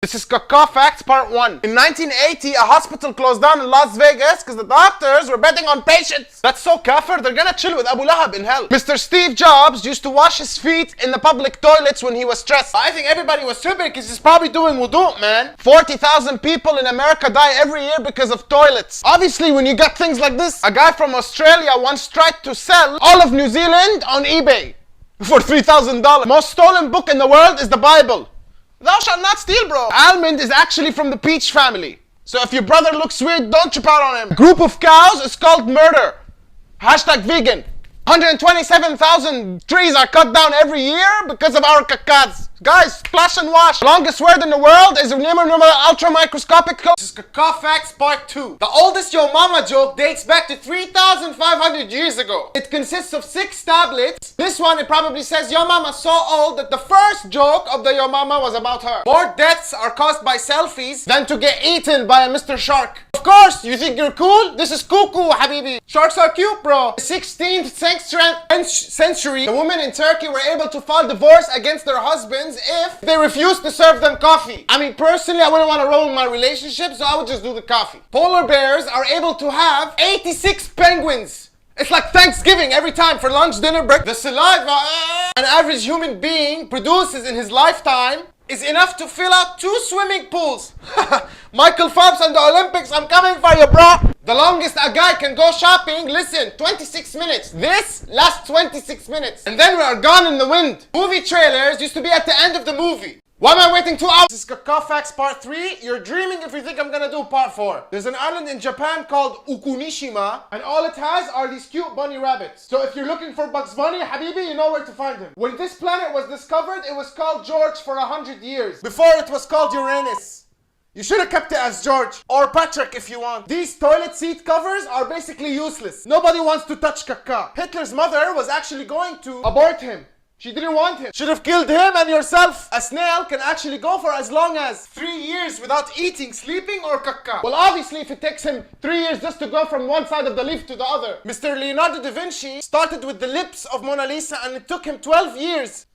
This is KAKA Facts Part 1. In 1980, a hospital closed down in Las Vegas because the doctors were betting on patients. That's so kafir, they're gonna chill with Abu Lahab in hell. Mr. Steve Jobs used to wash his feet in the public toilets when he was stressed. I think everybody was stupid because he's probably doing wudu, man. 40,000 people in America die every year because of toilets. Obviously, when you got things like this, a guy from Australia once tried to sell all of New Zealand on eBay for $3,000. Most stolen book in the world is the Bible. Thou shalt not steal, bro. Almond is actually from the peach family. So if your brother looks weird, don't chip out on him. A group of cows is called murder. Hashtag vegan. 127,000 trees are cut down every year because of our kakas. Guys, splash and wash. The longest word in the world is ultra microscopic. This is KAKA Facts Part 2. The oldest Yo Mama joke dates back to 3,500 years ago. It consists of 6 tablets. This one, it probably says Yo Mama so old that the first joke of the Yo Mama was about her. More deaths are caused by selfies than to get eaten by a Mr. Shark. Of course, you think you're cool? This is cuckoo, habibi. Sharks are cute, bro. The 16th century, the women in Turkey were able to file divorce against their husbands if they refused to serve them coffee. I mean, personally, I wouldn't want to ruin my relationship, so I would just do the coffee. Polar bears are able to have 86 penguins. It's like Thanksgiving every time for lunch, dinner, breakfast. The saliva an average human being produces in his lifetime is enough to fill out 2 swimming pools. Michael Phelps and the Olympics, I'm coming for you, bro. The longest a guy can go shopping, listen, 26 minutes. This lasts 26 minutes. And then we are gone in the wind. Movie trailers used to be at the end of the movie. Why am I waiting 2 hours? This is KAKA Facts Part 3. You're dreaming if you think I'm gonna do Part 4. There's an island in Japan called Okunishima, and all it has are these cute bunny rabbits. So if you're looking for Bugs Bunny, habibi, you know where to find him. When this planet was discovered, it was called George for 100 years. Before it was called Uranus. You should have kept it as George. Or Patrick if you want. These toilet seat covers are basically useless. Nobody wants to touch Kaka. Hitler's mother was actually going to abort him. She didn't want him. Should have killed him and yourself. A snail can actually go for as long as 3 years without eating, sleeping, or Kaka. Well, obviously, if it takes him 3 years just to go from one side of the leaf to the other. Mr. Leonardo da Vinci started with the lips of Mona Lisa and it took him 12 years.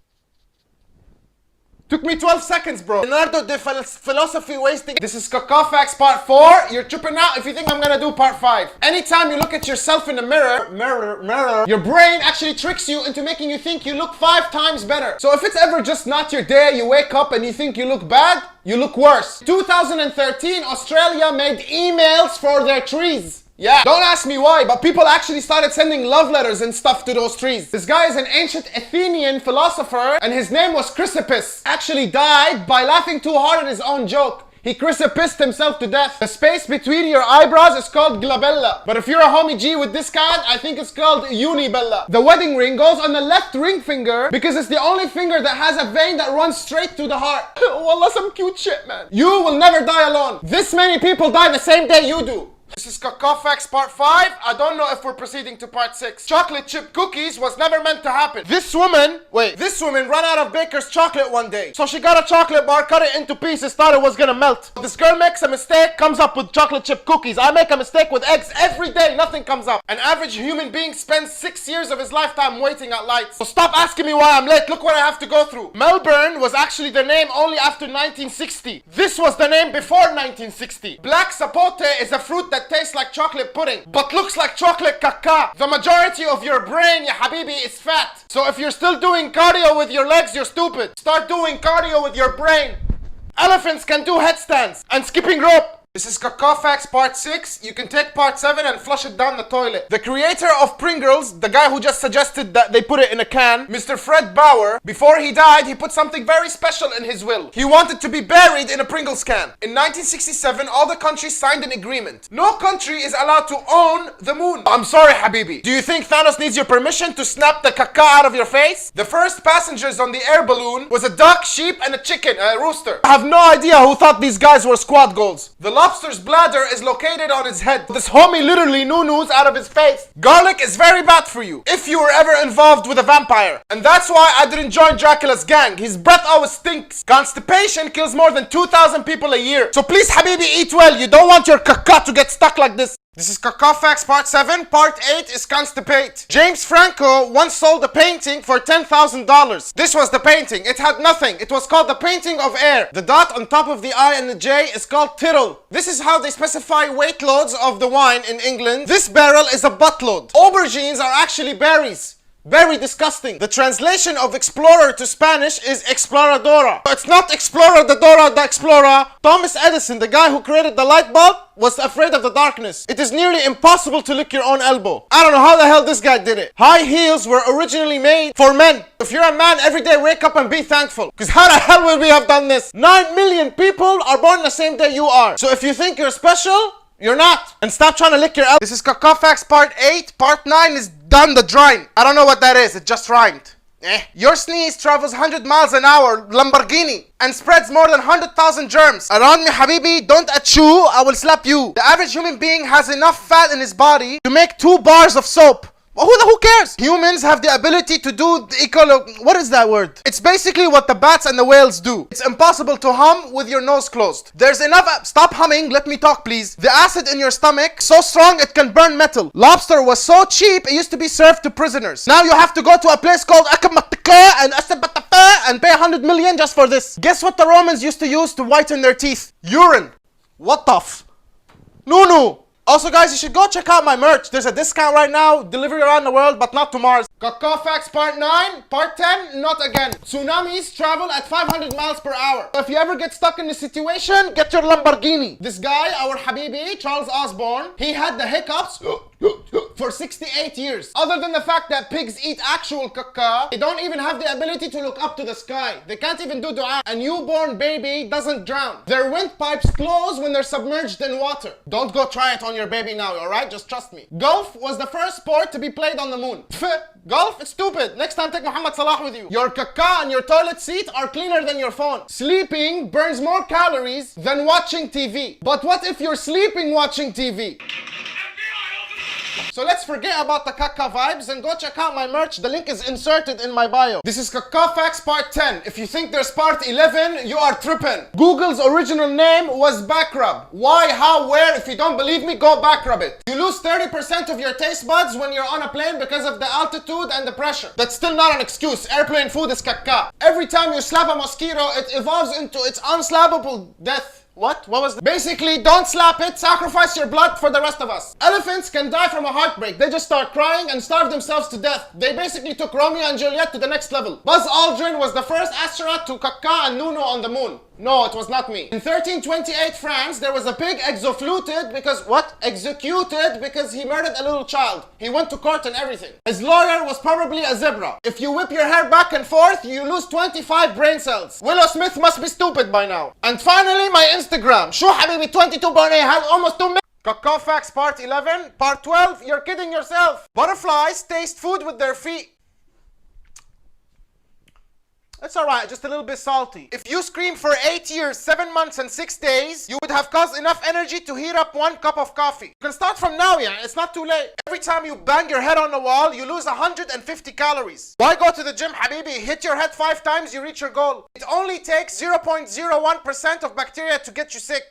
Took me 12 seconds, bro. Leonardo da philosophy wasting. This is KAKA Facts Part 4. You're tripping out if you think I'm gonna do Part 5. Anytime you look at yourself in the mirror, your brain actually tricks you into making you think you look 5 times better. So if it's ever just not your day, you wake up and you think you look bad, you look worse. 2013, Australia made emails for their trees. Yeah, don't ask me why, but people actually started sending love letters and stuff to those trees. This guy is an ancient Athenian philosopher and his name was Chrysippus. Actually died by laughing too hard at his own joke. He Chrysippused himself to death. The space between your eyebrows is called glabella. But if you're a homie G with this kind, I think it's called unibella. The wedding ring goes on the left ring finger because it's the only finger that has a vein that runs straight to the heart. Wallah, some cute shit, man. You will never die alone. This many people die the same day you do. This is KAKA Facts Part 5. I don't know if we're proceeding to Part 6. Chocolate chip cookies was never meant to happen. This woman ran out of Baker's chocolate one day. So she got a chocolate bar, cut it into pieces, thought it was gonna melt. This girl makes a mistake, comes up with chocolate chip cookies. I make a mistake with eggs every day, nothing comes up. An average human being spends 6 years of his lifetime waiting at lights. So stop asking me why I'm late, look what I have to go through. Melbourne was actually the name only after 1960. This was the name before 1960. Black sapote is a fruit that tastes like chocolate pudding, but looks like chocolate kaka. The majority of your brain, ya habibi, is fat. So if you're still doing cardio with your legs, you're stupid. Start doing cardio with your brain. Elephants can do headstands and skipping rope. This is KAKA Facts Part 6. You can take Part 7 and flush it down the toilet. The creator of Pringles, the guy who just suggested that they put it in a can, Mr. Fred Bauer, before he died, he put something very special in his will. He wanted to be buried in a Pringles can. In 1967, all the countries signed an agreement. No country is allowed to own the moon. I'm sorry, habibi. Do you think Thanos needs your permission to snap the kaka out of your face? The first passengers on the air balloon was a duck, sheep, and a chicken, a rooster. I have no idea who thought these guys were squad goals. The lobster's bladder is located on his head. This homie literally noo-noos out of his face. Garlic is very bad for you if you were ever involved with a vampire. And that's why I didn't join Dracula's gang. His breath always stinks. Constipation kills more than 2,000 people a year. So please, habibi, eat well. You don't want your kaka to get stuck like this. This is KAKA Facts Part 7. Part 8 is Constipate. James Franco once sold a painting for $10,000. This was the painting. It had nothing. It was called the painting of air. The dot on top of the I and the J is called tittle. This is how they specify weight loads of the wine in England. This barrel is a buttload. Aubergines are actually berries. Very disgusting. The translation of explorer to Spanish is exploradora. It's not exploradora the explorer. Thomas Edison, the guy who created the light bulb, was afraid of the darkness. It is nearly impossible to lick your own elbow. I don't know how the hell this guy did it. High heels were originally made for men. If you're a man, every day wake up and be thankful. Because how the hell would we have done this? 9 million people are born the same day you are. So if you think you're special, you're not. And stop trying to lick your elbow. This is KAKA Facts Part 8. Part 9 is done the drawing. I don't know what that is. It just rhymed. Your sneeze travels 100 miles an hour, Lamborghini, and spreads more than 100,000 germs. Around me, habibi, don't achoo, I will slap you. The average human being has enough fat in his body to make 2 bars of soap. Well, who cares? Humans have the ability to do the what is that word? It's basically what the bats and the whales do. It's impossible to hum with your nose closed. There's enough. Stop humming. Let me talk, please. The acid in your stomach so strong it can burn metal. Lobster was so cheap it used to be served to prisoners. Now you have to go to a place called and pay 100 million just for this. Guess what the Romans used to use to whiten their teeth? Urine. What the f? No. Also, guys, you should go check out my merch. There's a discount right now, delivery around the world, but not to Mars. KAKA Facts Part 9, Part 10, not again. Tsunamis travel at 500 miles per hour. So if you ever get stuck in this situation, get your Lamborghini. This guy, our Habibi, Charles Osborne, he had the hiccups for 68 years. Other than the fact that pigs eat actual caca, they don't even have the ability to look up to the sky. They can't even do dua. A newborn baby doesn't drown. Their windpipes close when they're submerged in water. Don't go try it on your baby now, alright? Just trust me. Golf was the first sport to be played on the moon. Golf? It's stupid. Next time take Muhammad Salah with you. Your caca and your toilet seat are cleaner than your phone. Sleeping burns more calories than watching TV. But what if you're sleeping watching TV? So let's forget about the KAKA vibes and go check out my merch. The link is inserted in my bio. This is KAKA Facts Part 10. If you think there's Part 11, you are tripping. Google's original name was backrub. Why, how, where? If you don't believe me, go backrub it. You lose 30% of your taste buds when you're on a plane because of the altitude and the pressure. That's still not an excuse. Airplane food is KAKA. Every time you slap a mosquito, it evolves into its unslappable death. What? What was that? Basically, don't slap it, sacrifice your blood for the rest of us. Elephants can die from a heartbreak. They just start crying and starve themselves to death. They basically took Romeo and Juliet to the next level. Buzz Aldrin was the first astronaut to KAKA and Nuno on the moon. No, it was not me. In 1328 France, there was a pig executed because he murdered a little child. He went to court and everything. His lawyer was probably a zebra. If you whip your hair back and forth, you lose 25 brain cells. Willow Smith must be stupid by now. And finally, my Instagram. Shoo habibi 22 bonnet has almost 2 million. KAKA Facts Part 11, Part 12, you're kidding yourself. Butterflies taste food with their feet. It's alright, just a little bit salty. If you scream for 8 years, 7 months and 6 days, you would have caused enough energy to heat up 1 cup of coffee. You can start from now, yeah, it's not too late. Every time you bang your head on the wall, you lose 150 calories. Why go to the gym, habibi? Hit your head 5 times, you reach your goal. It only takes 0.01% of bacteria to get you sick.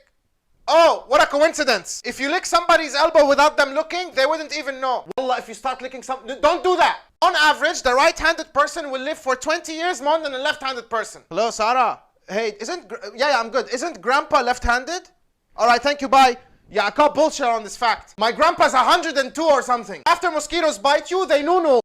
Oh, what a coincidence. If you lick somebody's elbow without them looking, they wouldn't even know. Wallah, if you start licking something, don't do that. On average, the right-handed person will live for 20 years more than a left-handed person. Hello, Sarah. Hey, yeah, I'm good. Isn't grandpa left-handed? All right, thank you, bye. Yeah, I call bullshit on this fact. My grandpa's 102 or something. After mosquitoes bite you, they no.